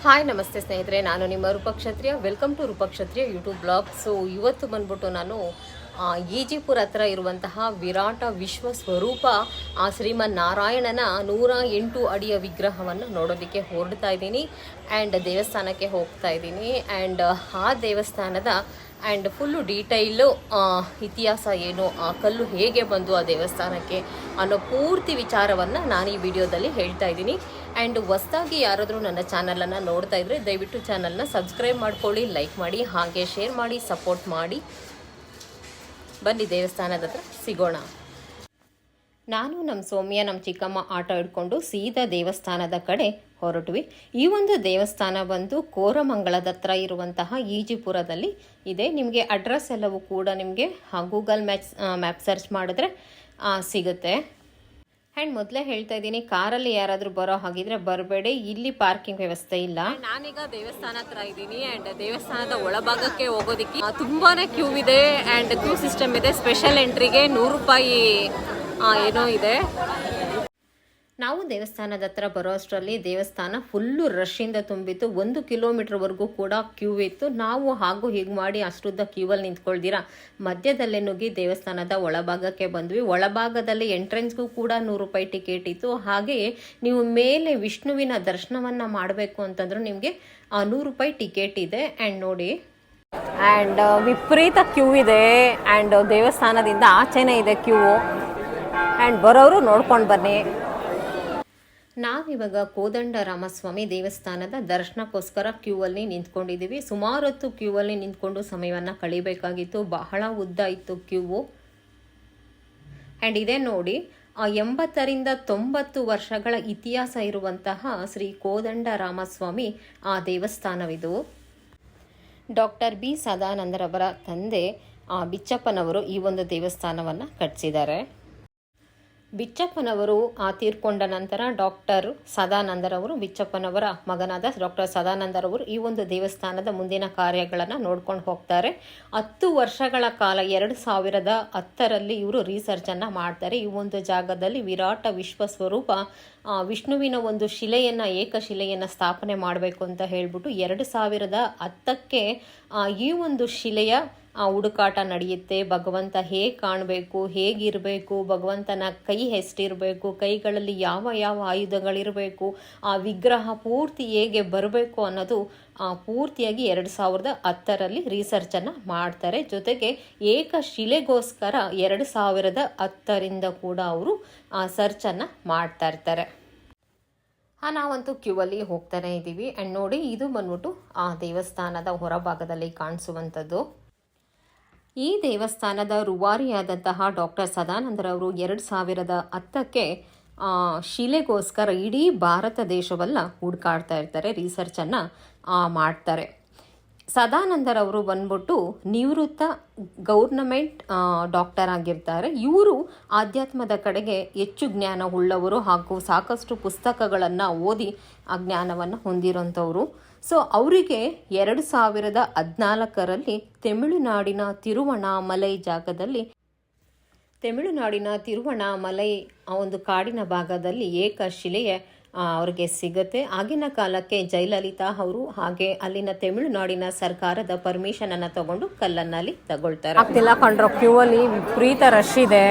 Hi ನಮಸ್ತೆ ಸ್ನೇಹಿತರೆ, ನಾನು ನಿಮ್ಮ Roopakshatriya. Welcome to Roopakshatriya YouTube blog. So ಇವತ್ತು ಬಂದ್ಬಿಟ್ಟು ನಾನು ಈಜಿಪುರ ಹತ್ರ ಇರುವಂತಹ ವಿರಾಟ ವಿಶ್ವ ಸ್ವರೂಪ ಶ್ರೀಮನ್ ನಾರಾಯಣನ 108 ಅಡಿಯ ವಿಗ್ರಹವನ್ನು ನೋಡೋದಕ್ಕೆ ಹೊರಡ್ತಾ ಇದ್ದೀನಿ. ಆ್ಯಂಡ್ ದೇವಸ್ಥಾನಕ್ಕೆ ಹೋಗ್ತಾ ಇದ್ದೀನಿ. ಆ್ಯಂಡ್ ಆ ದೇವಸ್ಥಾನದ ಆ್ಯಂಡ್ ಫುಲ್ಲು ಡೀಟೈಲು ಇತಿಹಾಸ ಏನು, ಆ ಕಲ್ಲು ಹೇಗೆ ಬಂದು ಆ ದೇವಸ್ಥಾನಕ್ಕೆ ಅನ್ನೋ ಪೂರ್ತಿ ವಿಚಾರವನ್ನು ನಾನು ಈ ವಿಡಿಯೋದಲ್ಲಿ ಹೇಳ್ತಾ ಇದ್ದೀನಿ. ಆ್ಯಂಡ್ ಹೊಸದಾಗಿ ಯಾರಾದರೂ ನನ್ನ ಚಾನಲನ್ನು ನೋಡ್ತಾ ಇದ್ದರೆ ದಯವಿಟ್ಟು ಚಾನಲ್ನ ಸಬ್ಸ್ಕ್ರೈಬ್ ಮಾಡ್ಕೊಳ್ಳಿ, ಲೈಕ್ ಮಾಡಿ, ಹಾಗೆ ಶೇರ್ ಮಾಡಿ, ಸಪೋರ್ಟ್ ಮಾಡಿ. ಬನ್ನಿ ದೇವಸ್ಥಾನದ ಹತ್ರ ಸಿಗೋಣ. ನಾನು ನಮ್ಮ ಸೌಮ್ಯ, ನಮ್ಮ ಚಿಕ್ಕಮ್ಮ ಆಟೋ ಹಿಡ್ಕೊಂಡು ಸೀದಾ ದೇವಸ್ಥಾನದ ಕಡೆ ಹೊರಟ್ವಿ. ಈ ಒಂದು ದೇವಸ್ಥಾನ ಬಂದು ಕೋರಮಂಗಲದ ಹತ್ರ ಇರುವಂತಹ ಈಜಿಪುರದಲ್ಲಿ ಇದೆ. ನಿಮಗೆ ಅಡ್ರೆಸ್ ಎಲ್ಲವೂ ಕೂಡ ನಿಮಗೆ ಗೂಗಲ್ ಮ್ಯಾಪ್ ಸರ್ಚ್ ಮಾಡಿದ್ರೆ ಸಿಗುತ್ತೆ. ಆ್ಯಂಡ್ ಮೊದಲೇ ಹೇಳ್ತಾ ಇದ್ದೀನಿ, ಕಾರಲ್ಲಿ ಯಾರಾದರೂ ಬರೋ ಹಾಗಿದ್ರೆ ಬರಬೇಡಿ, ಇಲ್ಲಿ ಪಾರ್ಕಿಂಗ್ ವ್ಯವಸ್ಥೆ ಇಲ್ಲ. ನಾನೀಗ ದೇವಸ್ಥಾನ ಹತ್ರ ಇದ್ದೀನಿ. ಆ್ಯಂಡ್ ದೇವಸ್ಥಾನದ ಒಳಭಾಗಕ್ಕೆ ಹೋಗೋದಕ್ಕೆ ತುಂಬಾನೇ ಕ್ಯೂ ಇದೆ. ಆ್ಯಂಡ್ ಕ್ಯೂ ಸಿಸ್ಟಮ್ ಇದೆ. ಸ್ಪೆಷಲ್ ಎಂಟ್ರಿಗೆ 100 ರೂಪಾಯಿ ಏನೋ ಇದೆ. ನಾವು ದೇವಸ್ಥಾನದ ಹತ್ರ ಬರೋ ಅಷ್ಟರಲ್ಲಿ ದೇವಸ್ಥಾನ ಫುಲ್ಲು ರಶ್ಶಿಂದ ತುಂಬಿತ್ತು. 1 ಕಿಲೋಮೀಟರ್ವರೆಗೂ ಕೂಡ ಕ್ಯೂ ಇತ್ತು. ನಾವು ಹಾಗೂ ಹೀಗೆ ಮಾಡಿ ಅಷ್ಟುದ್ದ ಕ್ಯೂವಲ್ಲಿ ನಿಂತ್ಕೊಳ್ದಿರ ಮಧ್ಯದಲ್ಲೇ ನುಗ್ಗಿ ದೇವಸ್ಥಾನದ ಒಳಭಾಗಕ್ಕೆ ಬಂದ್ವಿ. ಒಳಭಾಗದಲ್ಲಿ ಎಂಟ್ರೆನ್ಸ್ಗೂ ಕೂಡ 100 ರೂಪಾಯಿ ಟಿಕೆಟ್ ಇತ್ತು. ಹಾಗೆಯೇ ನೀವು ಮೇಲೆ ವಿಷ್ಣುವಿನ ದರ್ಶನವನ್ನು ಮಾಡಬೇಕು ಅಂತಂದ್ರೂ ನಿಮಗೆ 100 ರೂಪಾಯಿ ಟಿಕೆಟ್ ಇದೆ. ಆ್ಯಂಡ್ ನೋಡಿ, ಆ್ಯಂಡ್ ವಿಪರೀತ ಕ್ಯೂ ಇದೆ. ಆ್ಯಂಡ್ ದೇವಸ್ಥಾನದಿಂದ ಆಚೆನೇ ಇದೆ ಕ್ಯೂ. ಆ್ಯಂಡ್ ಬರೋರು ನೋಡ್ಕೊಂಡು ಬನ್ನಿ. ನಾವಿವಾಗ ಕೋದಂಡರಾಮಸ್ವಾಮಿ ದೇವಸ್ಥಾನದ ದರ್ಶನಕ್ಕೋಸ್ಕರ ಕ್ಯೂವಲ್ಲಿ ನಿಂತ್ಕೊಂಡಿದ್ದೀವಿ. ಸುಮಾರು ಹೊತ್ತು ಕ್ಯೂವಲ್ಲಿ ನಿಂತ್ಕೊಂಡು ಸಮಯವನ್ನು ಕಳಿಬೇಕಾಗಿತ್ತು. ಬಹಳ ಉದ್ದ ಇತ್ತು ಕ್ಯೂವು. ಆ್ಯಂಡ್ ಇದೇ ನೋಡಿ, 80ರಿಂದ 90 ವರ್ಷಗಳ ಇತಿಹಾಸ ಇರುವಂತಹ ಶ್ರೀ ಕೋದಂಡರಾಮಸ್ವಾಮಿ ದೇವಸ್ಥಾನವಿದು. ಡಾಕ್ಟರ್ ಬಿ ಸದಾನಂದರವರ ತಂದೆ ಬಿಚ್ಚಪ್ಪನವರು ಈ ಒಂದು ದೇವಸ್ಥಾನವನ್ನು ಕಟ್ಟಿಸಿದ್ದಾರೆ. ಬಿಚ್ಚಪ್ಪನವರು ತೀರ್ಕೊಂಡ ನಂತರ ಡಾಕ್ಟರ್ ಸದಾನಂದರವರು, ಬಿಚ್ಚಪ್ಪನವರ ಮಗನಾದ ಡಾಕ್ಟರ್ ಸದಾನಂದರವರು ಈ ಒಂದು ದೇವಸ್ಥಾನದ ಮುಂದಿನ ಕಾರ್ಯಗಳನ್ನು ನೋಡ್ಕೊಂಡು ಹೋಗ್ತಾರೆ. 10 ವರ್ಷಗಳ ಕಾಲ 2010ರಲ್ಲಿ ಇವರು ರಿಸರ್ಚನ್ನು ಮಾಡ್ತಾರೆ. ಈ ಒಂದು ಜಾಗದಲ್ಲಿ ವಿರಾಟ ವಿಶ್ವ ಸ್ವರೂಪ ವಿಷ್ಣುವಿನ ಒಂದು ಶಿಲೆಯನ್ನು, ಏಕಶಿಲೆಯನ್ನು ಸ್ಥಾಪನೆ ಮಾಡಬೇಕು ಅಂತ ಹೇಳ್ಬಿಟ್ಟು 2010ಕ್ಕೆ ಈ ಒಂದು ಶಿಲೆಯ ಹುಡುಕಾಟ ನಡೆಯುತ್ತೆ. ಭಗವಂತ ಹೇಗೆ ಕಾಣಬೇಕು, ಹೇಗಿರಬೇಕು, ಭಗವಂತನ ಕೈ ಎಷ್ಟಿರಬೇಕು, ಕೈಗಳಲ್ಲಿ ಯಾವ ಯಾವ ಆಯುಧಗಳಿರಬೇಕು, ಆ ವಿಗ್ರಹ ಪೂರ್ತಿ ಹೇಗೆ ಬರಬೇಕು ಅನ್ನೋದು ಪೂರ್ತಿಯಾಗಿ 2010ರಲ್ಲಿ ರಿಸರ್ಚನ್ನು ಮಾಡ್ತಾರೆ. ಜೊತೆಗೆ ಏಕಶಿಲೆಗೋಸ್ಕರ 2010ರಿಂದ ಕೂಡ ಅವರು ಸರ್ಚನ್ನು ಮಾಡ್ತಾ ಇರ್ತಾರೆ. ನಾವಂತೂ ಕ್ಯೂವಲ್ಲಿ ಹೋಗ್ತಾನೆ ಇದ್ದೀವಿ. ಆ್ಯಂಡ್ ನೋಡಿ, ಇದು ಬಂದ್ಬಿಟ್ಟು ಆ ದೇವಸ್ಥಾನದ ಹೊರಭಾಗದಲ್ಲಿ ಕಾಣಿಸುವಂಥದ್ದು. ಈ ದೇವಸ್ಥಾನದ ರೂವಾರಿಯಾದಂತಹ ಡಾಕ್ಟರ್ ಸದಾನಂದರವರು 2010ಕ್ಕೆ ಶಿಲೆಗೋಸ್ಕರ ಇಡೀ ಭಾರತ ದೇಶವೆಲ್ಲ ಹುಡುಕಾಡ್ತಾ ಇರ್ತಾರೆ, ರಿಸರ್ಚನ್ನು ಮಾಡ್ತಾರೆ. ಸದಾನಂದರವರು ಬಂದ್ಬಿಟ್ಟು ನಿವೃತ್ತ ಗೌರ್ನಮೆಂಟ್ ಡಾಕ್ಟರ್ ಆಗಿರ್ತಾರೆ. ಇವರು ಆಧ್ಯಾತ್ಮದ ಕಡೆಗೆ ಹೆಚ್ಚು ಜ್ಞಾನ ಉಳ್ಳವರು ಹಾಗೂ ಸಾಕಷ್ಟು ಪುಸ್ತಕಗಳನ್ನು ಓದಿ ಆ ಜ್ಞಾನವನ್ನು ಹೊಂದಿರೋಂಥವ್ರು. ಸೊ ಅವರಿಗೆ 2014ರಲ್ಲಿ ತಮಿಳುನಾಡಿನ ತಿರುವಣ್ಣಾಮಲೈ ಜಾಗದಲ್ಲಿ, ತಮಿಳುನಾಡಿನ ತಿರುವಣ್ಣಾಮಲೈ ಆ ಒಂದು ಕಾಡಿನ ಭಾಗದಲ್ಲಿ ಏಕಶಿಲೆಯ ಅವ್ರಿಗೆ ಸಿಗುತ್ತೆ. ಆಗಿನ ಕಾಲಕ್ಕೆ ಜಯಲಲಿತಾ ಅವರು ಹಾಗೆ ಅಲ್ಲಿನ ತಮಿಳುನಾಡಿನ ಸರ್ಕಾರದ ಪರ್ಮಿಷನನ್ನು ತಗೊಂಡು ಕಲ್ಲನ್ನು ಅಲ್ಲಿ ತಗೊಳ್ತಾರೆ. ಆಗ್ತಿಲ್ಲ ಕಂಡ್ರು, ಕ್ಯೂವಲ್ಲಿ ವಿಪರೀತ ರಶ್ ಇದೆ.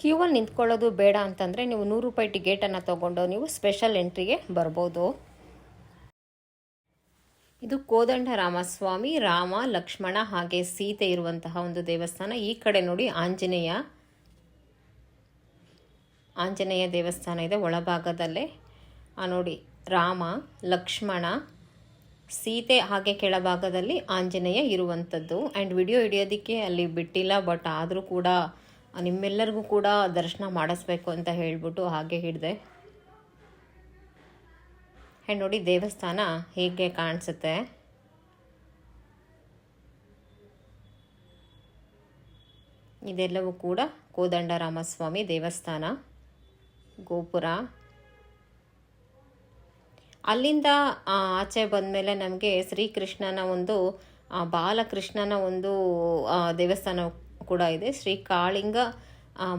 ಕ್ಯೂವಲ್ಲಿ ನಿಂತ್ಕೊಳ್ಳೋದು ಬೇಡ ಅಂತಂದರೆ ನೀವು 100 ರೂಪಾಯಿ ಟಿಕೆಟನ್ನು ತಗೊಂಡು ನೀವು ಸ್ಪೆಷಲ್ ಎಂಟ್ರಿಗೆ ಬರ್ಬೋದು. ಇದು ಕೋದಂಡರಾಮಸ್ವಾಮಿ, ರಾಮ, ಲಕ್ಷ್ಮಣ ಹಾಗೆ ಸೀತೆ ಇರುವಂತಹ ಒಂದು ದೇವಸ್ಥಾನ. ಈ ಕಡೆ ನೋಡಿ ಆಂಜನೇಯ ದೇವಸ್ಥಾನ ಇದೆ ಒಳಭಾಗದಲ್ಲೇ. ನೋಡಿ, ರಾಮ, ಲಕ್ಷ್ಮಣ, ಸೀತೆ ಹಾಗೆ ಕೆಳಭಾಗದಲ್ಲಿ ಆಂಜನೇಯ ಇರುವಂಥದ್ದು. ಆ್ಯಂಡ್ ವಿಡಿಯೋ ಹಿಡಿಯೋದಕ್ಕೆ ಅಲ್ಲಿ ಬಿಟ್ಟಿಲ್ಲ, ಬಟ್ ಆದರೂ ಕೂಡ ನಿಮ್ಮೆಲ್ಲರಿಗೂ ಕೂಡ ದರ್ಶನ ಮಾಡಿಸ್ಬೇಕು ಅಂತ ಹೇಳಿಬಿಟ್ಟು ಹಾಗೆ ಹಿಡಿದೆ. ಆ್ಯಂಡ್ ನೋಡಿ ದೇವಸ್ಥಾನ ಹೇಗೆ ಕಾಣಿಸುತ್ತೆ. ಇದೆಲ್ಲವೂ ಕೂಡ ಕೋದಂಡರಾಮಸ್ವಾಮಿ ದೇವಸ್ಥಾನ ಗೋಪುರ. ಅಲ್ಲಿಂದ ಆಚೆ ಬಂದಮೇಲೆ ನಮಗೆ ಶ್ರೀಕೃಷ್ಣನ ಒಂದು ಬಾಲಕೃಷ್ಣನ ಒಂದು ದೇವಸ್ಥಾನ ಕೂಡ ಇದೆ. ಶ್ರೀ ಕಾಳಿಂಗ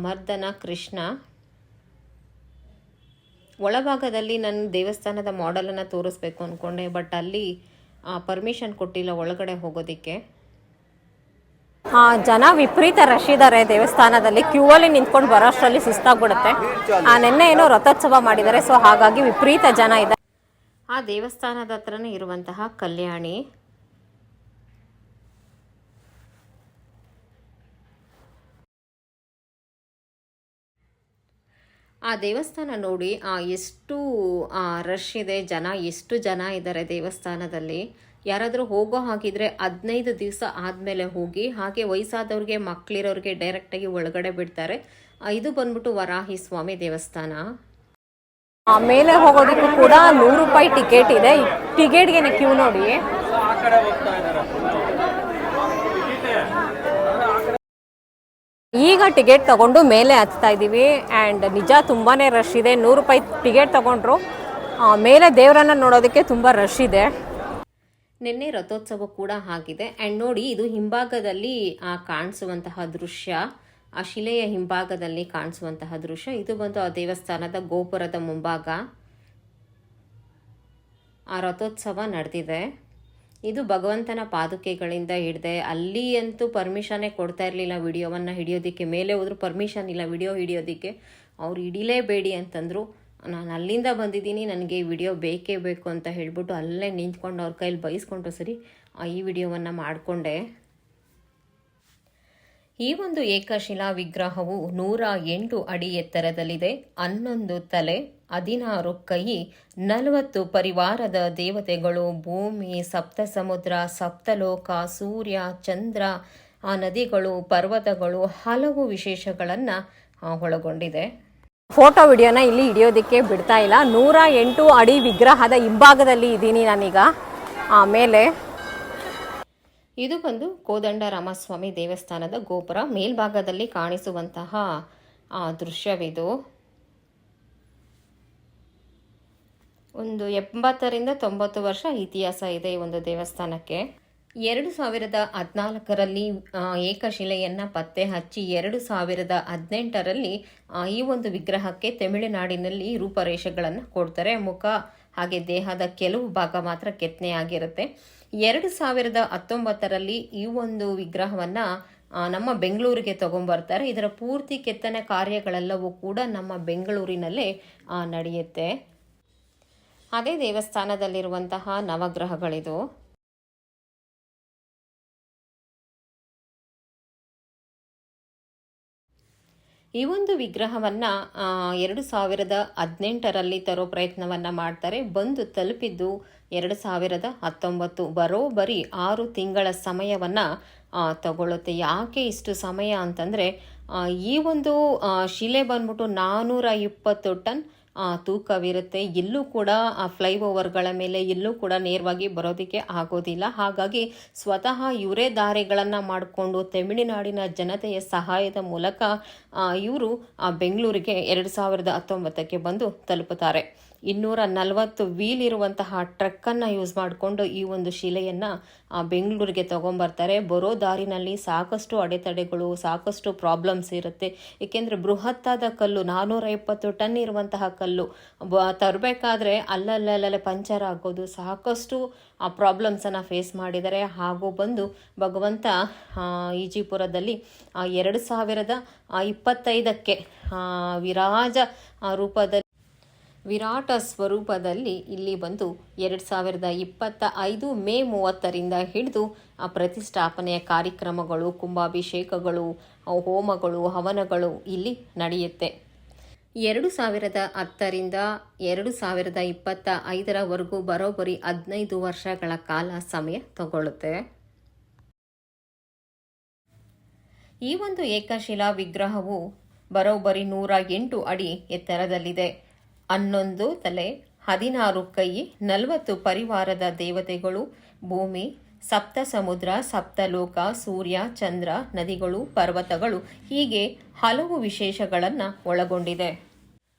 ಮರ್ದನ ಕೃಷ್ಣ ಒಳಭಾಗದಲ್ಲಿ ನಾನು ದೇವಸ್ಥಾನದ ಮಾಡೆಲನ್ನು ತೋರಿಸ್ಬೇಕು ಅಂದ್ಕೊಂಡೆ, ಬಟ್ ಅಲ್ಲಿ ಪರ್ಮಿಷನ್ ಕೊಟ್ಟಿಲ್ಲ ಒಳಗಡೆ ಹೋಗೋದಕ್ಕೆ. ಜನ ವಿಪರೀತ ರಶ್ ಇದ್ದಾರೆ ದೇವಸ್ಥಾನದಲ್ಲಿ. ಕ್ಯೂ ಅಲ್ಲಿ ನಿಂತ್ಕೊಂಡು ಬರೋಷ್ಟರಲ್ಲಿ ಸುಸ್ತಾಗ್ಬಿಡುತ್ತೆ. ನಿನ್ನೆ ಏನೋ ರಥೋತ್ಸವ ಮಾಡಿದ್ದಾರೆ, ಸೊ ಹಾಗಾಗಿ ವಿಪರೀತ ಜನ ಇದೆ. ಆ ದೇವಸ್ಥಾನದ ಹತ್ರನೇ ಇರುವಂತಹ ಕಲ್ಯಾಣಿ. ಆ ದೇವಸ್ಥಾನ ನೋಡಿ ಎಷ್ಟು ರಶ್ ಇದೆ, ಎಷ್ಟು ಜನ ಇದ್ದಾರೆ ದೇವಸ್ಥಾನದಲ್ಲಿ. ಯಾರಾದರೂ ಹೋಗೋ ಹಾಗಿದ್ರೆ 15 ದಿವಸ ಆದಮೇಲೆ ಹೋಗಿ. ಹಾಗೆ ವಯಸ್ಸಾದವ್ರಿಗೆ, ಮಕ್ಕಳಿರೋರಿಗೆ ಡೈರೆಕ್ಟಾಗಿ ಒಳಗಡೆ ಬಿಡ್ತಾರೆ. ಇದು ಬಂದ್ಬಿಟ್ಟು ವರಾಹಿ ಸ್ವಾಮಿ ದೇವಸ್ಥಾನ. ಮೇಲೆ ಹೋಗೋದಕ್ಕೂ ಕೂಡ 100 ರೂಪಾಯಿ ಟಿಕೆಟ್ ಇದೆ. ಟಿಕೆಟ್ಗೆ ಕ್ಯೂ ನೋಡಿ. ಈಗ ಟಿಕೆಟ್ ತಗೊಂಡು ಮೇಲೆ ಹತ್ತಾ ಇದ್ದೀವಿ. ಆ್ಯಂಡ್ ನಿಜ ತುಂಬಾ ರಶ್ ಇದೆ. 100 ರೂಪಾಯಿ ಟಿಕೆಟ್ ತಗೊಂಡ್ರು ಮೇಲೆ ದೇವರನ್ನ ನೋಡೋದಕ್ಕೆ ತುಂಬ ರಶ್ ಇದೆ. ನಿನ್ನೆ ರಥೋತ್ಸವ ಕೂಡ ಆಗಿದೆ. ಆ್ಯಂಡ್ ನೋಡಿ, ಇದು ಹಿಂಭಾಗದಲ್ಲಿ ಕಾಣಿಸುವಂತಹ ದೃಶ್ಯ, ಆ ಶಿಲೆಯ ಹಿಂಭಾಗದಲ್ಲಿ ಕಾಣಿಸುವಂತಹ ದೃಶ್ಯ. ಇದು ಬಂದು ಆ ದೇವಸ್ಥಾನದ ಗೋಪುರದ ಮುಂಭಾಗ ಆ ರಥೋತ್ಸವ ನಡೆದಿದೆ. ಇದು ಭಗವಂತನ ಪಾದುಕೆಗಳಿಂದ ಹಿಡಿದೆ. ಅಲ್ಲಿ ಅಂತೂ ಪರ್ಮಿಷನ್ನೇ ಕೊಡ್ತಾ ಇರಲಿಲ್ಲ ವಿಡಿಯೋವನ್ನು ಹಿಡಿಯೋದಕ್ಕೆ. ಮೇಲೆ ಹೋದ್ರೂ ಪರ್ಮಿಷನ್ ಇಲ್ಲ ವಿಡಿಯೋ ಹಿಡಿಯೋದಕ್ಕೆ. ಅವ್ರು ಹಿಡಿಲೇಬೇಡಿ ಅಂತಂದರು. ನಾನು ಅಲ್ಲಿಂದ ಬಂದಿದ್ದೀನಿ, ನನಗೆ ಈ ವಿಡಿಯೋ ಬೇಕೇ ಬೇಕು ಅಂತ ಹೇಳ್ಬಿಟ್ಟು ಅಲ್ಲೇ ನಿಂತ್ಕೊಂಡು ಅವ್ರ ಕೈಲಿ ಬೈಸ್ಕೊಂಡು ಸರಿ ಈ ವಿಡಿಯೋವನ್ನು ಮಾಡಿಕೊಂಡೆ. ಈ ಒಂದು ಏಕಶಿಲಾ ವಿಗ್ರಹವು 108 ಅಡಿ ಎತ್ತರದಲ್ಲಿದೆ. 11 ತಲೆ, 16 ಕೈ, 40 ಪರಿವಾರದ ದೇವತೆಗಳು, ಭೂಮಿ, ಸಪ್ತ ಸಮುದ್ರ, ಸಪ್ತಲೋಕ, ಸೂರ್ಯ, ಚಂದ್ರ, ನದಿಗಳು, ಪರ್ವತಗಳು, ಹಲವು ವಿಶೇಷಗಳನ್ನು ಒಳಗೊಂಡಿದೆ. ಫೋಟೋ ವಿಡಿಯೋನ ಇಲ್ಲಿ ಹಿಡಿಯೋದಕ್ಕೆ ಬಿಡ್ತಾ ಇಲ್ಲ. 108 ಅಡಿ ವಿಗ್ರಹದ ಹಿಂಭಾಗದಲ್ಲಿ ಇದ್ದೀನಿ ನಾನೀಗ. ಆಮೇಲೆ ಇದು ಬಂದು ಕೋದಂಡರಾಮಸ್ವಾಮಿ ದೇವಸ್ಥಾನದ ಗೋಪುರ ಮೇಲ್ಭಾಗದಲ್ಲಿ ಕಾಣಿಸುವಂತಹ ದೃಶ್ಯವಿದು. ಒಂದು 80ರಿಂದ 90 ವರ್ಷ ಇತಿಹಾಸ ಇದೆ ಈ ಒಂದು ದೇವಸ್ಥಾನಕ್ಕೆ. 2014ರಲ್ಲಿ ಏಕಶಿಲೆಯನ್ನು ಪತ್ತೆ ಹಚ್ಚಿ 2018ರಲ್ಲಿ ಈ ಒಂದು ವಿಗ್ರಹಕ್ಕೆ ತಮಿಳುನಾಡಿನಲ್ಲಿ ರೂಪರೇಷೆಗಳನ್ನು ಕೊಡ್ತಾರೆ. ಮುಖ ಹಾಗೆ ದೇಹದ ಕೆಲವು ಭಾಗ ಮಾತ್ರ ಕೆತ್ತನೆಯಾಗಿರುತ್ತೆ. 2019ರಲ್ಲಿ ಈ ಒಂದು ವಿಗ್ರಹವನ್ನು ನಮ್ಮ ಬೆಂಗಳೂರಿಗೆ ತಗೊಂಡ್ಬರ್ತಾರೆ. ಇದರ ಪೂರ್ತಿ ಕೆತ್ತನೆ ಕಾರ್ಯಗಳೆಲ್ಲವೂ ಕೂಡ ನಮ್ಮ ಬೆಂಗಳೂರಿನಲ್ಲೇ ನಡೆಯುತ್ತೆ. ಅದೇ ದೇವಸ್ಥಾನದಲ್ಲಿರುವಂತಹ ನವಗ್ರಹಗಳಿದು. ಈ ಒಂದು ವಿಗ್ರಹವನ್ನು 2018ರಲ್ಲಿ ತರೋ ಪ್ರಯತ್ನವನ್ನು ಮಾಡ್ತಾರೆ. ಬಂದು ತಲುಪಿದ್ದು 2019. ಬರೋಬ್ಬರಿ 6 ತಿಂಗಳ ಸಮಯವನ್ನು ತಗೊಳ್ಳುತ್ತೆ. ಯಾಕೆ ಇಷ್ಟು ಸಮಯ ಅಂತಂದರೆ, ಈ ಒಂದು ಶಿಲೆ ಬಂದ್ಬಿಟ್ಟು 420 ಟನ್ ತೂಕವಿರುತ್ತೆ. ಎಲ್ಲೂ ಕೂಡ ಫ್ಲೈಓವರ್ಗಳ ಮೇಲೆ ಎಲ್ಲೂ ಕೂಡ ನೇರವಾಗಿ ಬರೋದಕ್ಕೆ ಆಗೋದಿಲ್ಲ. ಹಾಗಾಗಿ ಸ್ವತಃ ಇವರೇ ದಾರಿಗಳನ್ನು ಮಾಡಿಕೊಂಡು ತಮಿಳುನಾಡಿನ ಜನತೆಯ ಸಹಾಯದ ಮೂಲಕ ಇವರು ಬೆಂಗಳೂರಿಗೆ 2019ಕ್ಕೆ ಬಂದು ತಲುಪುತ್ತಾರೆ. 240 ವೀಲ್ ಇರುವಂತಹ ಟ್ರಕ್ಕನ್ನು ಯೂಸ್ ಮಾಡಿಕೊಂಡು ಈ ಒಂದು ಶಿಲೆಯನ್ನು ಬೆಂಗಳೂರಿಗೆ ತಗೊಂಬರ್ತಾರೆ. ಬರೋ ದಾರಿನಲ್ಲಿ ಸಾಕಷ್ಟು ಅಡೆತಡೆಗಳು, ಸಾಕಷ್ಟು ಪ್ರಾಬ್ಲಮ್ಸ್ ಇರುತ್ತೆ. ಏಕೆಂದರೆ ಬೃಹತ್ತಾದ ಕಲ್ಲು, 420 ಟನ್ ಇರುವಂತಹ ಕಲ್ಲು ತರಬೇಕಾದ್ರೆ ಅಲ್ಲಲ್ಲೇ ಪಂಚರ್ ಆಗೋದು, ಸಾಕಷ್ಟು ಪ್ರಾಬ್ಲಮ್ಸನ್ನು ಫೇಸ್ ಮಾಡಿದ್ದಾರೆ. ಹಾಗೂ ಬಂದು ಭಗವಂತ ಈಜಿಪುರದಲ್ಲಿ 2025ಕ್ಕೆ ವಿರಾಟ ಸ್ವರೂಪದಲ್ಲಿ ಇಲ್ಲಿ ಬಂದು 2025 ಮೇ 30ರಿಂದ ಹಿಡಿದು ಪ್ರತಿಷ್ಠಾಪನೆಯ ಕಾರ್ಯಕ್ರಮಗಳು, ಕುಂಭಾಭಿಷೇಕಗಳು, ಹೋಮಗಳು, ಹವನಗಳು ಇಲ್ಲಿ ನಡೆಯುತ್ತೆ. 2010ರಿಂದ 2025ರವರೆಗೂ ಬರೋಬ್ಬರಿ 15 ವರ್ಷಗಳ ಕಾಲ ಸಮಯ ತಗೊಳ್ಳುತ್ತೆ. ಈ ಒಂದು ಏಕಶಿಲಾ ವಿಗ್ರಹವು ಬರೋಬ್ಬರಿ 108 ಅಡಿ ಎತ್ತರದಲ್ಲಿದೆ. 11 ತಲೆ, 16 ಕೈ, 40 ಪರಿವಾರದ ದೇವತೆಗಳು, ಭೂಮಿ, ಸಪ್ತ ಸಮುದ್ರ, ಸಪ್ತಲೋಕ, ಸೂರ್ಯ, ಚಂದ್ರ, ನದಿಗಳು, ಪರ್ವತಗಳು ಹೀಗೆ ಹಲವು ವಿಶೇಷಗಳನ್ನು ಒಳಗೊಂಡಿದೆ.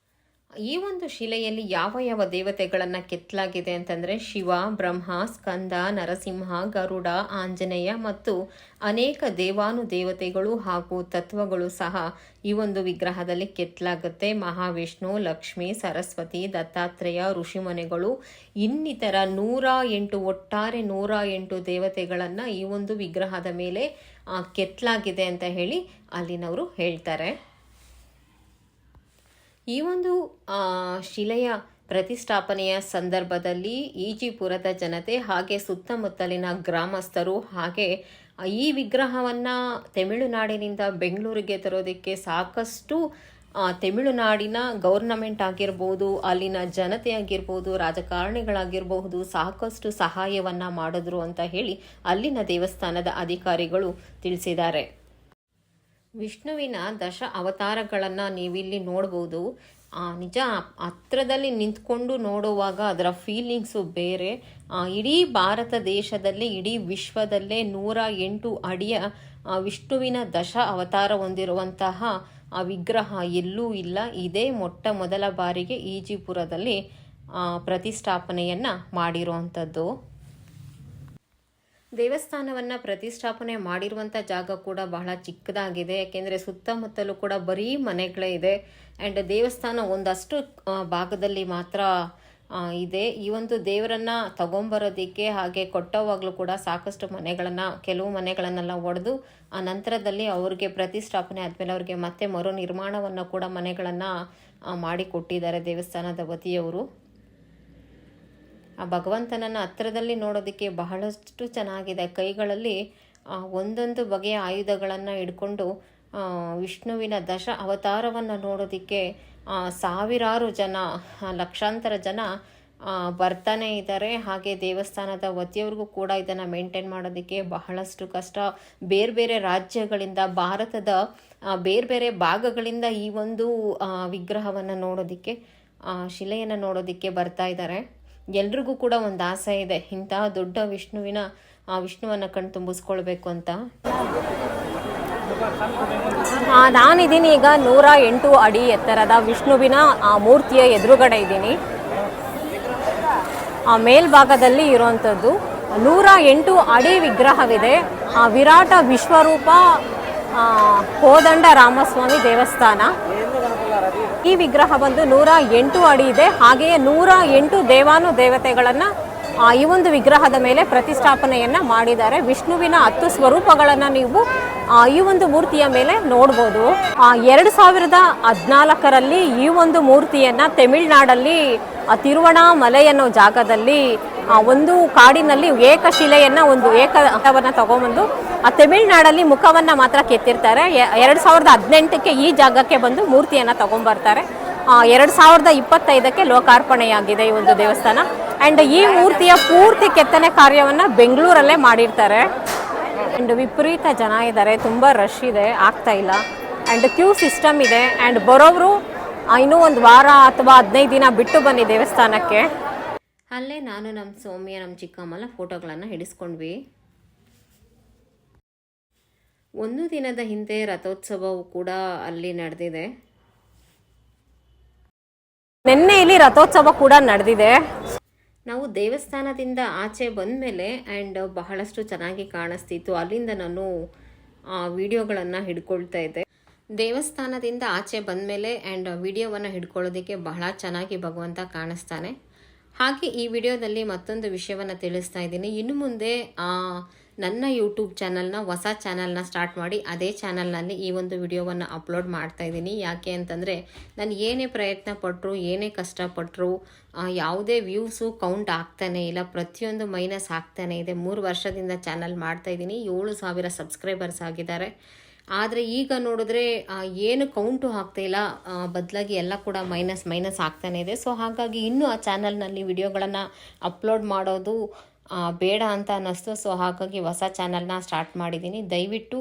ಈ ಒಂದು ಶಿಲೆಯಲ್ಲಿ ಯಾವ ಯಾವ ದೇವತೆಗಳನ್ನು ಕೆತ್ತಲಾಗಿದೆ ಅಂತಂದರೆ ಶಿವ, ಬ್ರಹ್ಮ, ಸ್ಕಂದ, ನರಸಿಂಹ, ಗರುಡ, ಆಂಜನೇಯ ಮತ್ತು ಅನೇಕ ದೇವಾನುದೇವತೆಗಳು ಹಾಗೂ ತತ್ವಗಳು ಸಹ ಈ ಒಂದು ವಿಗ್ರಹದಲ್ಲಿ ಕೆತ್ತಲಾಗುತ್ತೆ. ಮಹಾವಿಷ್ಣು, ಲಕ್ಷ್ಮಿ, ಸರಸ್ವತಿ, ದತ್ತಾತ್ರೇಯ, ಋಷಿಮುನಿಗಳು ಇನ್ನಿತರ 108 ಒಟ್ಟಾರೆ 108 ದೇವತೆಗಳನ್ನು ಈ ಒಂದು ವಿಗ್ರಹದ ಮೇಲೆ ಕೆತ್ತಲಾಗಿದೆ ಅಂತ ಹೇಳಿ ಅಲ್ಲಿನವರು ಹೇಳ್ತಾರೆ. ಈ ಒಂದು ಶಿಲೆಯ ಪ್ರತಿಷ್ಠಾಪನೆಯ ಸಂದರ್ಭದಲ್ಲಿ ಈಜಿಪುರದ ಜನತೆ ಹಾಗೆ ಸುತ್ತಮುತ್ತಲಿನ ಗ್ರಾಮಸ್ಥರು ಹಾಗೆ ಈ ವಿಗ್ರಹವನ್ನು ತಮಿಳುನಾಡಿನಿಂದ ಬೆಂಗಳೂರಿಗೆ ತರೋದಕ್ಕೆ ಸಾಕಷ್ಟು ತಮಿಳುನಾಡಿನ ಗೌರ್ನಮೆಂಟ್ ಆಗಿರ್ಬೋದು, ಅಲ್ಲಿನ ಜನತೆ ಆಗಿರ್ಬೋದು, ರಾಜಕಾರಣಿಗಳಾಗಿರಬಹುದು ಸಾಕಷ್ಟು ಸಹಾಯವನ್ನು ಮಾಡಿದ್ರು ಅಂತ ಹೇಳಿ ಅಲ್ಲಿನ ದೇವಸ್ಥಾನದ ಅಧಿಕಾರಿಗಳು ತಿಳಿಸಿದ್ದಾರೆ. ವಿಷ್ಣುವಿನ ದಶ ಅವತಾರಗಳನ್ನು ನೀವಿಲ್ಲಿ ನೋಡ್ಬೋದು. ನಿಜ ಹತ್ರದಲ್ಲಿ ನಿಂತ್ಕೊಂಡು ನೋಡುವಾಗ ಅದರ ಫೀಲಿಂಗ್ಸು ಬೇರೆ. ಇಡೀ ಭಾರತ ದೇಶದಲ್ಲಿ ಇಡೀ ವಿಶ್ವದಲ್ಲೇ 108 ಅಡಿಯ ವಿಷ್ಣುವಿನ ದಶ ಅವತಾರ ಹೊಂದಿರುವಂತಹ ವಿಗ್ರಹ ಎಲ್ಲೂ ಇಲ್ಲ. ಇದೇ ಮೊಟ್ಟ ಮೊದಲ ಬಾರಿಗೆ ಈಜಿಪುರದಲ್ಲಿ ಪ್ರತಿಷ್ಠಾಪನೆಯನ್ನು ಮಾಡಿರುವಂಥದ್ದು. ದೇವಸ್ಥಾನವನ್ನು ಪ್ರತಿಷ್ಠಾಪನೆ ಮಾಡಿರುವಂಥ ಜಾಗ ಕೂಡ ಬಹಳ ಚಿಕ್ಕದಾಗಿದೆ. ಯಾಕೆಂದರೆ ಸುತ್ತಮುತ್ತಲೂ ಕೂಡ ಬರೀ ಮನೆಗಳೇ ಇದೆ. ಆ್ಯಂಡ್ ದೇವಸ್ಥಾನ ಒಂದಷ್ಟು ಭಾಗದಲ್ಲಿ ಮಾತ್ರ ಇದೆ. ಈ ಒಂದು ದೇವರನ್ನು ತಗೊಂಬರೋದಕ್ಕೆ ಹಾಗೆ ಕೊಟ್ಟವಾಗಲೂ ಕೂಡ ಸಾಕಷ್ಟು ಕೆಲವು ಮನೆಗಳನ್ನೆಲ್ಲ ಒಡೆದು ಆ ನಂತರದಲ್ಲಿ ಅವ್ರಿಗೆ ಪ್ರತಿಷ್ಠಾಪನೆ ಆದಮೇಲೆ ಅವ್ರಿಗೆ ಮತ್ತೆ ಮರು ನಿರ್ಮಾಣವನ್ನು ಕೂಡ ಮನೆಗಳನ್ನು ಮಾಡಿಕೊಟ್ಟಿದ್ದಾರೆ ದೇವಸ್ಥಾನದ ವತಿಯವರು. ಆ ಭಗವಂತನನ್ನು ಹತ್ತಿರದಲ್ಲಿ ನೋಡೋದಕ್ಕೆ ಬಹಳಷ್ಟು ಚೆನ್ನಾಗಿದೆ. ಕೈಗಳಲ್ಲಿ ಒಂದೊಂದು ಬಗೆಯ ಆಯುಧಗಳನ್ನು ಹಿಡ್ಕೊಂಡು ವಿಷ್ಣುವಿನ ದಶ ಅವತಾರವನ್ನು ನೋಡೋದಕ್ಕೆ ಸಾವಿರಾರು ಜನ, ಲಕ್ಷಾಂತರ ಜನ ಬರ್ತಾನೆ ಇದ್ದಾರೆ. ಹಾಗೆ ದೇವಸ್ಥಾನದ ವತಿಯವ್ರಿಗೂ ಕೂಡ ಇದನ್ನು ಮೇಂಟೈನ್ ಮಾಡೋದಕ್ಕೆ ಬಹಳಷ್ಟು ಕಷ್ಟ. ಬೇರೆ ಬೇರೆ ರಾಜ್ಯಗಳಿಂದ, ಭಾರತದ ಬೇರೆ ಬೇರೆ ಭಾಗಗಳಿಂದ ಈ ಒಂದು ವಿಗ್ರಹವನ್ನು ನೋಡೋದಕ್ಕೆ, ಶಿಲೆಯನ್ನು ನೋಡೋದಕ್ಕೆ ಬರ್ತಾ ಇದ್ದಾರೆ. ಎಲ್ರಿಗೂ ಕೂಡ ಒಂದು ಆಸೆ ಇದೆ, ಇಂತಹ ದೊಡ್ಡ ವಿಷ್ಣುವನ್ನು ಕಣ್ ತುಂಬಿಸ್ಕೊಳ್ಬೇಕು ಅಂತ. ನಾನಿದ್ದೀನಿ ಈಗ 108 ಅಡಿ ಎತ್ತರದ ವಿಷ್ಣುವಿನ ಮೂರ್ತಿಯ ಎದುರುಗಡೆ ಇದ್ದೀನಿ. ಮೇಲ್ಭಾಗದಲ್ಲಿ ಇರುವಂಥದ್ದು 108 ಅಡಿ ವಿಗ್ರಹವಿದೆ. ವಿರಾಟ ವಿಶ್ವರೂಪ ಕೋದಂಡ ರಾಮಸ್ವಾಮಿ ದೇವಸ್ಥಾನ. ಈ ವಿಗ್ರಹ ಬಂದು 108 ಅಡಿ ಇದೆ. ಹಾಗೆಯೇ 108 ದೇವಾನುದೇವತೆಗಳನ್ನು ಈ ಒಂದು ವಿಗ್ರಹದ ಮೇಲೆ ಪ್ರತಿಷ್ಠಾಪನೆಯನ್ನು ಮಾಡಿದ್ದಾರೆ. ವಿಷ್ಣುವಿನ 10 ಸ್ವರೂಪಗಳನ್ನು ನೀವು ಈ ಒಂದು ಮೂರ್ತಿಯ ಮೇಲೆ ನೋಡ್ಬೋದು. 2014ರಲ್ಲಿ ಈ ಒಂದು ಮೂರ್ತಿಯನ್ನು ತಮಿಳುನಾಡಲ್ಲಿ ತಿರುವಣಾಮಲೈ ಅನ್ನೋ ಜಾಗದಲ್ಲಿ ಒಂದು ಕಾಡಿನಲ್ಲಿ ಏಕಶಿಲೆಯನ್ನು, ಒಂದು ಏಕವನ್ನು ತಗೊಂಬಂದು ತಮಿಳುನಾಡಲ್ಲಿ ಮುಖವನ್ನು ಮಾತ್ರ ಕೆತ್ತಿರ್ತಾರೆ. 2018ಕ್ಕೆ ಈ ಜಾಗಕ್ಕೆ ಬಂದು ಮೂರ್ತಿಯನ್ನು ತಗೊಂಡ್ಬರ್ತಾರೆ. 2025ಕ್ಕೆ ಲೋಕಾರ್ಪಣೆಯಾಗಿದೆ ಈ ಒಂದು ದೇವಸ್ಥಾನ. ಆ್ಯಂಡ್ ಈ ಮೂರ್ತಿಯ ಪೂರ್ತಿ ಕೆತ್ತನೆ ಕಾರ್ಯವನ್ನು ಬೆಂಗಳೂರಲ್ಲೇ ಮಾಡಿರ್ತಾರೆ. ಆ್ಯಂಡ್ ವಿಪರೀತ ಜನ ಇದ್ದಾರೆ, ತುಂಬ ರಶ್ ಇದೆ, ಆಗ್ತಾ ಇಲ್ಲ. ಆ್ಯಂಡ್ ಕ್ಯೂ ಸಿಸ್ಟಮ್ ಇದೆ. ಆ್ಯಂಡ್ ಬರೋರು ಇನ್ನೂ ಒಂದು ವಾರ ಅಥವಾ 15 ದಿನ ಬಿಟ್ಟು ಬನ್ನಿ ದೇವಸ್ಥಾನಕ್ಕೆ. ಅಲ್ಲೇ ನಾನು ನಮ್ಮ ಸೌಮ್ಯ, ನಮ್ಮ ಚಿಕ್ಕಮ್ಮನ ಫೋಟೋಗಳನ್ನು ಹಿಡಿಸ್ಕೊಂಡ್ವಿ. ಒಂದು ದಿನದ ಹಿಂದೆ ರಥೋತ್ಸವವು ಕೂಡ ಅಲ್ಲಿ ನಡೆದಿದೆ. ನಿನ್ನೆ ಇಲ್ಲಿ ರಥೋತ್ಸವ ಕೂಡ ನಡೆದಿದೆ. ನಾವು ದೇವಸ್ಥಾನದಿಂದ ಆಚೆ ಬಂದಮೇಲೆ ಆ್ಯಂಡ್ ಬಹಳಷ್ಟು ಚೆನ್ನಾಗಿ ಕಾಣಿಸ್ತಿತ್ತು. ಅಲ್ಲಿಂದ ನಾನು ವಿಡಿಯೋಗಳನ್ನು ಹಿಡ್ಕೊಳ್ತಾ ಇದ್ದೆ. ದೇವಸ್ಥಾನದಿಂದ ಆಚೆ ಬಂದಮೇಲೆ ಆ್ಯಂಡ್ ವಿಡಿಯೋವನ್ನು ಹಿಡ್ಕೊಳ್ಳೋದಕ್ಕೆ ಬಹಳ ಚೆನ್ನಾಗಿ ಭಗವಂತ ಕಾಣಿಸ್ತಾನೆ. ಹಾಗೆ ಈ ವಿಡಿಯೋದಲ್ಲಿ ಮತ್ತೊಂದು ವಿಷಯವನ್ನು ತಿಳಿಸ್ತಾ ಇದ್ದೀನಿ. ಇನ್ನು ಮುಂದೆ ನನ್ನ ಯೂಟ್ಯೂಬ್ ಚಾನಲ್ನ, ಹೊಸ ಚಾನಲ್ನ ಸ್ಟಾರ್ಟ್ ಮಾಡಿ ಅದೇ ಚಾನಲ್ನಲ್ಲಿ ಈ ಒಂದು ವಿಡಿಯೋವನ್ನು ಅಪ್ಲೋಡ್ ಮಾಡ್ತಾ ಇದ್ದೀನಿ. ಯಾಕೆ ಅಂತಂದರೆ ನಾನು ಏನೇ ಪ್ರಯತ್ನ ಪಟ್ಟರು, ಏನೇ ಕಷ್ಟಪಟ್ಟರು ಯಾವುದೇ ವ್ಯೂಸು ಕೌಂಟ್ ಆಗ್ತಾನೆ ಇಲ್ಲ. ಪ್ರತಿಯೊಂದು ಮೈನಸ್ ಆಗ್ತಾನೆ ಇದೆ. 3 ವರ್ಷದಿಂದ ಚಾನಲ್ ಮಾಡ್ತಾಯಿದ್ದೀನಿ. 7,000 ಸಬ್ಸ್ಕ್ರೈಬರ್ಸ್ ಆಗಿದ್ದಾರೆ. ಆದರೆ ಈಗ ನೋಡಿದ್ರೆ ಏನು ಕೌಂಟು ಆಗ್ತಾಯಿಲ್ಲ, ಬದಲಾಗಿ ಎಲ್ಲ ಕೂಡ ಮೈನಸ್ ಆಗ್ತಾನೆ ಇದೆ. ಸೊ ಹಾಗಾಗಿ ಇನ್ನೂ ಆ ಚಾನಲ್ನಲ್ಲಿ ವಿಡಿಯೋಗಳನ್ನು ಅಪ್ಲೋಡ್ ಮಾಡೋದು ಬೇಡ ಅಂತ ಅನ್ನಿಸ್ತು. ಸೊ ಹಾಗಾಗಿ ಹೊಸ ಚಾನಲ್ನ ಸ್ಟಾರ್ಟ್ ಮಾಡಿದ್ದೀನಿ. ದಯವಿಟ್ಟು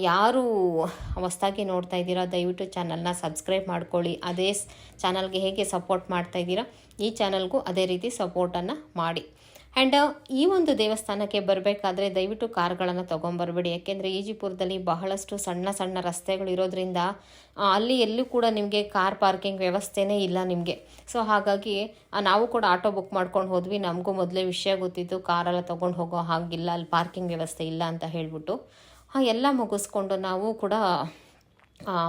ಯಾರು ಹೊಸದಾಗಿ ನೋಡ್ತಾ ಇದ್ದೀರಾ ದಯವಿಟ್ಟು ಚಾನಲ್ನ ಸಬ್ಸ್ಕ್ರೈಬ್ ಮಾಡ್ಕೊಳ್ಳಿ. ಅದೇ ಚಾನಲ್ಗೆ ಹೇಗೆ ಸಪೋರ್ಟ್ ಮಾಡ್ತಾ ಇದ್ದೀರಾ ಈ ಚಾನಲ್ಗೂ ಅದೇ ರೀತಿ ಸಪೋರ್ಟನ್ನು ಮಾಡಿ. ಆ್ಯಂಡ್ ಈ ಒಂದು ದೇವಸ್ಥಾನಕ್ಕೆ ಬರಬೇಕಾದ್ರೆ ದಯವಿಟ್ಟು ಕಾರ್ಗಳನ್ನು ತೊಗೊಂಬರ್ಬೇಡಿ. ಯಾಕೆಂದರೆ ಈಜಿಪುರದಲ್ಲಿ ಬಹಳಷ್ಟು ಸಣ್ಣ ಸಣ್ಣ ರಸ್ತೆಗಳು ಇರೋದ್ರಿಂದ ಅಲ್ಲಿ ಎಲ್ಲೂ ಕೂಡ ನಿಮಗೆ ಕಾರ್ ಪಾರ್ಕಿಂಗ್ ವ್ಯವಸ್ಥೆನೇ ಇಲ್ಲ ನಿಮಗೆ. ಸೊ ಹಾಗಾಗಿ ನಾವು ಕೂಡ ಆಟೋ ಬುಕ್ ಮಾಡ್ಕೊಂಡು ಹೋದ್ವಿ. ನಮಗೂ ಮೊದಲೇ ವಿಷಯ ಗೊತ್ತಿತ್ತು, ಕಾರೆಲ್ಲ ತೊಗೊಂಡು ಹೋಗೋ ಹಾಗಿಲ್ಲ, ಅಲ್ಲಿ ಪಾರ್ಕಿಂಗ್ ವ್ಯವಸ್ಥೆ ಇಲ್ಲ ಅಂತ ಹೇಳಿಬಿಟ್ಟು ಎಲ್ಲ ಮುಗಿಸ್ಕೊಂಡು ನಾವು ಕೂಡ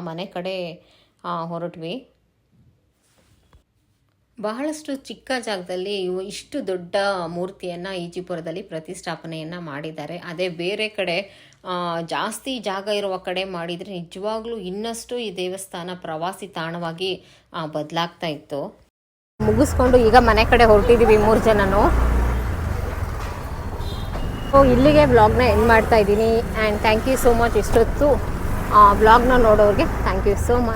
ಮನೆ ಕಡೆ ಹೊರಟ್ವಿ. ಬಹಳಷ್ಟು ಚಿಕ್ಕ ಜಾಗದಲ್ಲಿ ಇಷ್ಟು ದೊಡ್ಡ ಮೂರ್ತಿಯನ್ನು ಈಜಿಪುರದಲ್ಲಿ ಪ್ರತಿಷ್ಠಾಪನೆಯನ್ನು ಮಾಡಿದ್ದಾರೆ. ಅದೇ ಬೇರೆ ಕಡೆ ಜಾಸ್ತಿ ಜಾಗ ಇರುವ ಕಡೆ ಮಾಡಿದರೆ ನಿಜವಾಗ್ಲೂ ಇನ್ನಷ್ಟು ಈ ದೇವಸ್ಥಾನ ಪ್ರವಾಸಿ ತಾಣವಾಗಿ ಬದಲಾಗ್ತಾ ಇತ್ತು. ಮುಗಿಸ್ಕೊಂಡು ಈಗ ಮನೆ ಕಡೆ ಹೊರಟಿದ್ದೀವಿ 3 ಜನನು. ಸೊ ಇಲ್ಲಿಗೆ ವ್ಲಾಗ್ನ ಎಂಡ್ ಮಾಡ್ತಾ ಇದ್ದೀನಿ. And thank you so much. ಇಷ್ಟೊತ್ತು ವ್ಲಾಗ್ನ ನೋಡೋರಿಗೆ ಥ್ಯಾಂಕ್ ಯು ಸೋ ಮಚ್.